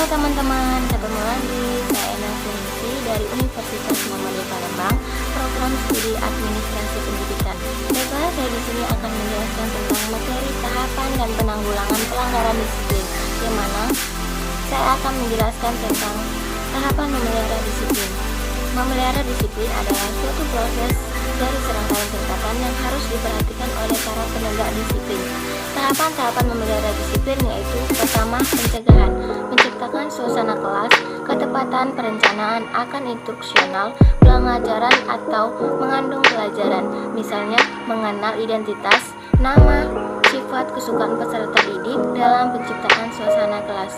teman-teman, ketemu lagi. Saya Nafiansi dari Universitas Muhammadiyah Palembang, program studi administrasi pendidikan. Baiklah, saya di sini akan menjelaskan tentang materi tahapan dan penanggulangan pelanggaran disiplin, di mana saya akan menjelaskan tentang tahapan memelihara disiplin. Memelihara disiplin adalah suatu proses dari serangkaian tingkatan yang harus diperhatikan oleh para penegak disiplin. Tahapan-tahapan memelihara disiplin yaitu: pertama, pencegahan, menciptakan suasana kelas, ketepatan perencanaan akan instruksional, pengajaran atau mengandung pelajaran, misalnya mengenal identitas, nama, sifat, kesukaan peserta didik dalam penciptaan suasana kelas.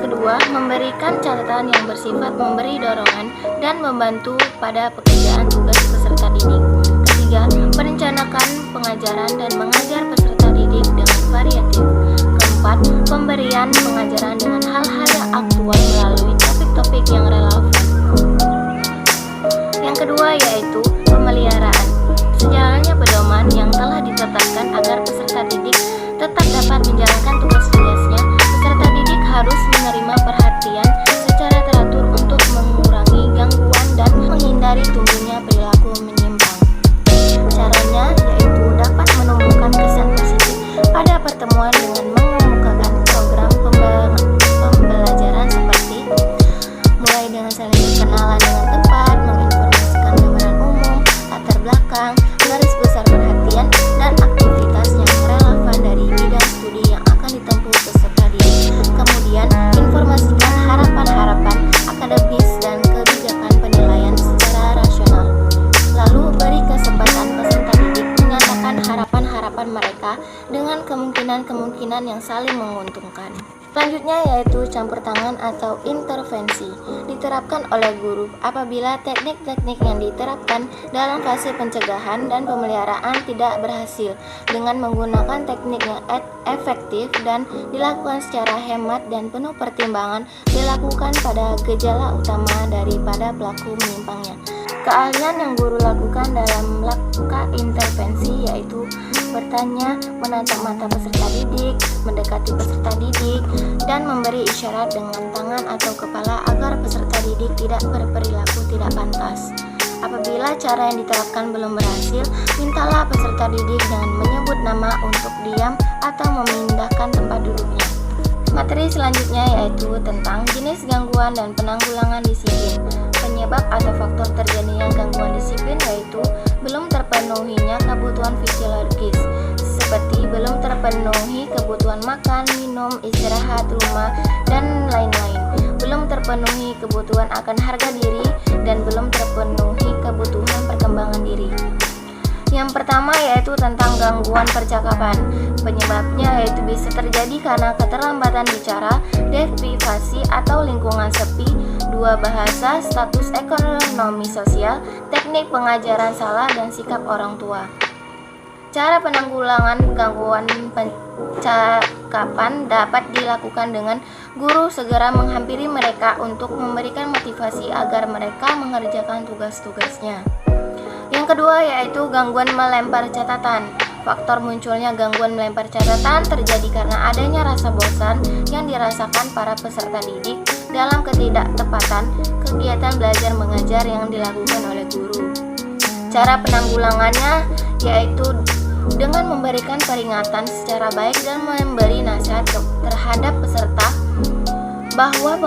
Kedua, memberikan catatan yang bersifat memberi dorongan dan membantu pada pekerjaan tugas peserta didik. Ketiga, merencanakan pengajaran dan mengajar peserta didik dengan variatif. Keempat, pemberian pengajaran dengan hal-hal yang aktual melalui topik-topik yang relevan. Yang kedua yaitu pemeliharaan. Sejalannya pedoman yang telah ditetapkan agar peserta didik tetap dapat menjalankan tugas-tugasnya, peserta didik harus menerima perhatian secara teratur untuk mengurangi gangguan dan menghindari tumbuhnya perilaku menyimpang. Caranya yaitu dapat menumbuhkan kesan positif pada pertemuan dengan mengemukakan program pembelajaran seperti mulai dengan saling berkenalan dengan tempat, menginformasikan gambaran umum, latar belakang, garis besar perhatian, dan aktivitas yang relevan dari bidang studi yang akan ditempuh peserta didik. Kemudian, informasikan harapan-harapan akademis dan kebijakan penilaian secara rasional. Lalu, beri kesempatan peserta didik menyatakan harapan-harapan mereka dengan kemungkinan-kemungkinan yang saling menguntungkan. Selanjutnya yaitu campur tangan atau intervensi, diterapkan oleh guru apabila teknik-teknik yang diterapkan dalam fase pencegahan dan pemeliharaan tidak berhasil, dengan menggunakan teknik yang efektif dan dilakukan secara hemat dan penuh pertimbangan, dilakukan pada gejala utama daripada pelaku menyimpangnya. Keahlian yang guru lakukan dalam langkah intervensi yaitu bertanya, menatap mata peserta didik, mendekati peserta didik, dan memberi isyarat dengan tangan atau kepala agar peserta didik tidak berperilaku tidak pantas. Apabila cara yang diterapkan belum berhasil, mintalah peserta didik dengan menyebut nama untuk diam atau memindahkan tempat duduknya. Materi selanjutnya yaitu tentang jenis gangguan dan penanggulangan disiplin. Penyebab atau faktor terjadinya gangguan disiplin yaitu belum terpenuhinya kebutuhan fisiologis, seperti belum terpenuhi kebutuhan makan, minum, istirahat, rumah, dan lain-lain. Belum terpenuhi kebutuhan akan harga diri dan belum terpenuhi kebutuhan perkembangan diri. Yang pertama yaitu tentang gangguan percakapan. Penyebabnya yaitu bisa terjadi karena keterlambatan bicara, deprivasi atau lingkungan sepi, dua bahasa, status ekonomi sosial, teknik pengajaran salah, dan sikap orang tua. Cara penanggulangan gangguan percakapan dapat dilakukan dengan guru segera menghampiri mereka untuk memberikan motivasi agar mereka mengerjakan tugas-tugasnya. Yang kedua yaitu gangguan melempar catatan. Faktor munculnya gangguan melempar catatan terjadi karena adanya rasa bosan yang dirasakan para peserta didik dalam ketidaktepatan kegiatan belajar mengajar yang dilakukan oleh guru. Cara penanggulangannya yaitu dengan memberikan peringatan secara baik dan memberi nasihat terhadap peserta bahwa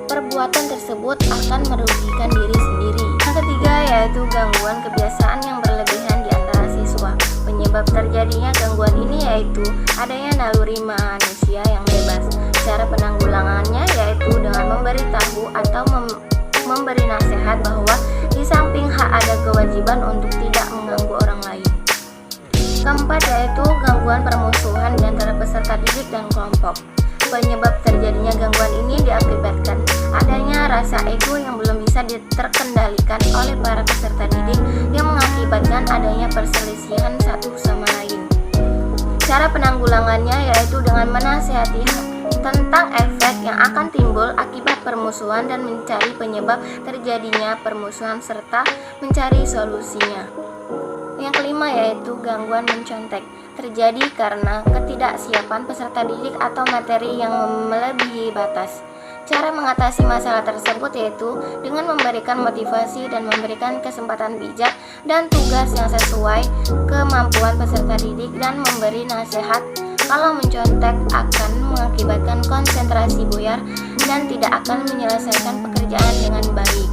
perbuatan tersebut akan merugikan diri sendiri. Yang ketiga yaitu gangguan kebiasaan yang berlebihan di antara siswa. Penyebab terjadinya gangguan ini yaitu adanya naluri manusia yang bebas. Cara penanggulangannya yaitu dengan memberitahu atau memberi nasihat bahwa di samping hak ada kewajiban untuk tidak mengganggu orang lain. Keempat yaitu gangguan permusuhan di antara peserta didik dan kelompok. Penyebab terjadinya gangguan ini diakibatkan adanya rasa ego yang belum bisa terkendalikan oleh para peserta didik yang mengakibatkan adanya perselisihan satu sama lain. Cara penanggulangannya yaitu dengan menasihati tentang efek yang akan timbul akibat permusuhan dan mencari penyebab terjadinya permusuhan serta mencari solusinya. Yang kelima yaitu gangguan mencontek. terjadi karena ketidaksiapan peserta didik atau materi yang melebihi batas. Cara mengatasi masalah tersebut yaitu dengan memberikan motivasi dan memberikan kesempatan bijak dan tugas yang sesuai kemampuan peserta didik dan memberi nasihat. Kalau mencontek akan mengakibatkan konsentrasi buyar dan tidak akan menyelesaikan pekerjaan dengan baik.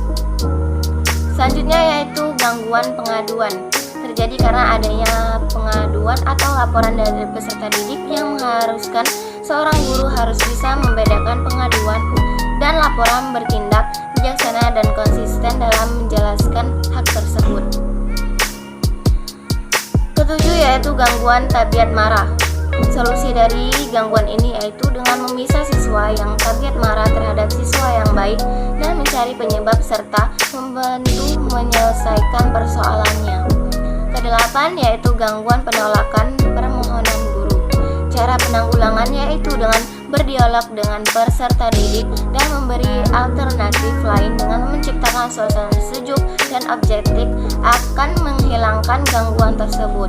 Selanjutnya yaitu gangguan pengaduan. Terjadi karena adanya pengaduan atau laporan dari peserta didik yang mengharuskan seorang guru harus bisa membedakan pengaduan dan laporan, bertindak bijaksana dan konsisten dalam menjelaskan hak tersebut. Ketujuh yaitu gangguan tabiat marah. Solusi dari gangguan ini yaitu dengan memisah siswa yang tabiat marah terhadap siswa yang baik dan mencari penyebab serta membantu menyelesaikan persoalannya. Kedelapan yaitu gangguan penolakan permohonan guru. Cara penanggulangannya yaitu dengan berdialog dengan peserta didik dan memberi alternatif lain dengan menciptakan suasana sejuk dan objektif akan menghilangkan gangguan tersebut.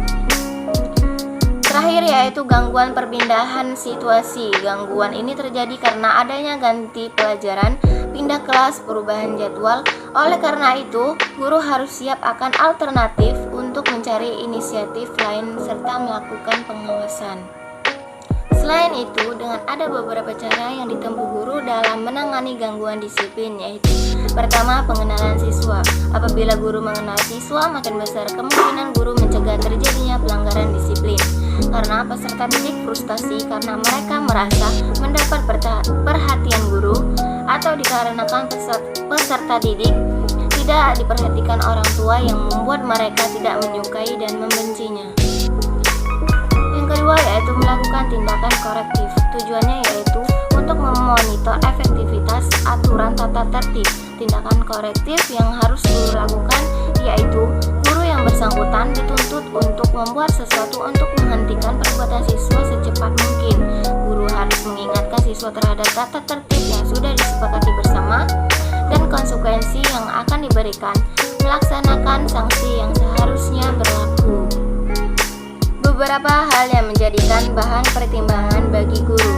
Terakhir yaitu gangguan perpindahan situasi. Gangguan ini terjadi karena adanya ganti pelajaran, pindah kelas, perubahan jadwal. Oleh karena itu, guru harus siap akan alternatif untuk mencari inisiatif lain serta melakukan pengawasan. Selain itu, dengan ada beberapa cara yang ditempuh guru dalam menangani gangguan disiplin, yaitu pertama, pengenalan siswa. Apabila guru mengenal siswa, makin besar kemungkinan guru mencegah terjadinya pelanggaran disiplin. Karena peserta didik frustasi karena mereka merasa mendapat perhatian guru, atau dikarenakan peserta didik tidak diperhatikan orang tua yang membuat mereka tidak menyukai dan membencinya. Yang kedua yaitu melakukan tindakan korektif. Tujuannya yaitu untuk memonitor efektivitas aturan tata tertib. Tindakan korektif yang harus guru lakukan yaitu guru yang bersangkutan dituntut untuk membuat sesuatu untuk menghentikan perbuatan siswa secepat mungkin. Guru harus mengingatkan siswa terhadap tata tertib yang sudah disepakati bersama dan konsekuensi yang akan diberikan, melaksanakan sanksi yang seharusnya berlaku. Beberapa hal yang menjadikan bahan pertimbangan bagi guru: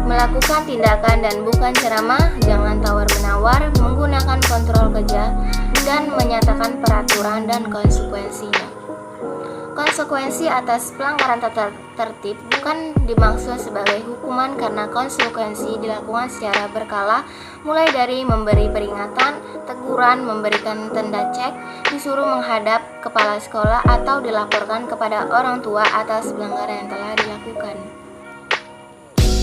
melakukan tindakan dan bukan ceramah, jangan tawar-menawar, menggunakan kontrol kerja, dan menyatakan peraturan dan konsekuensinya. Konsekuensi atas pelanggaran tata tertib bukan dimaksud sebagai hukuman karena konsekuensi dilakukan secara berkala, mulai dari memberi peringatan, teguran, memberikan tanda cek, disuruh menghadap kepala sekolah, atau dilaporkan kepada orang tua atas pelanggaran yang telah dilakukan.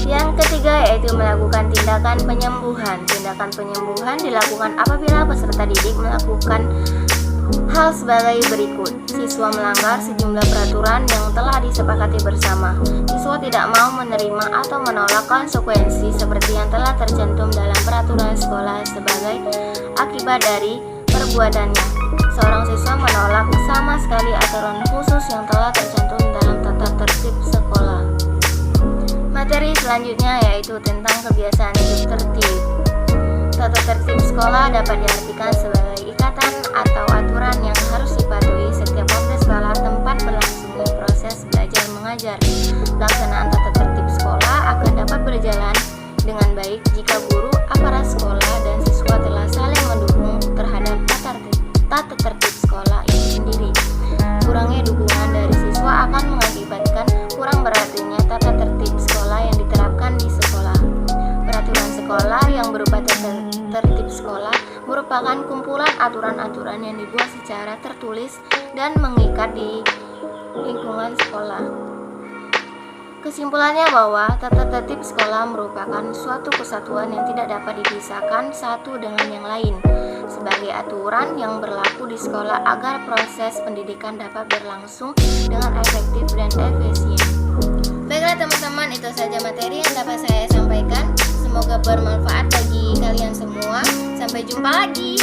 Yang ketiga yaitu melakukan tindakan penyembuhan. Tindakan penyembuhan dilakukan apabila peserta didik melakukan hal sebagai berikut: siswa melanggar sejumlah peraturan yang telah disepakati bersama. Siswa tidak mau menerima atau menolak konsekuensi seperti yang telah tercantum dalam peraturan sekolah sebagai akibat dari perbuatannya. Seorang siswa menolak sama sekali aturan khusus yang telah tercantum dalam tata tertib sekolah. Materi selanjutnya yaitu tentang kebiasaan hidup tertib. Tata tertib sekolah dapat diartikan sebagai ikatan atau aturan yang harus dipatuhi setiap waktu sekolah tempat berlangsungnya proses belajar mengajar. Pelaksanaan tata tertib sekolah akan dapat berjalan dengan baik jika guru, aparat sekolah, dan siswa telah saling mendukung terhadap tata tertib sekolah itu sendiri. Kurangnya dukungan dari siswa akan mengakibatkan kurang berartinya tata tertib sekolah yang diterapkan di sekolah. Peraturan sekolah yang berupa tertib sekolah merupakan kumpulan aturan-aturan yang dibuat secara tertulis dan mengikat di lingkungan sekolah. Kesimpulannya bahwa tata tertib sekolah merupakan suatu kesatuan yang tidak dapat dipisahkan satu dengan yang lain, sebagai aturan yang berlaku di sekolah agar proses pendidikan dapat berlangsung dengan efektif dan efisien. Baiklah teman-teman, itu saja materi yang dapat saya sampaikan. Semoga bermanfaat bagi kalian semua. Sampai jumpa lagi.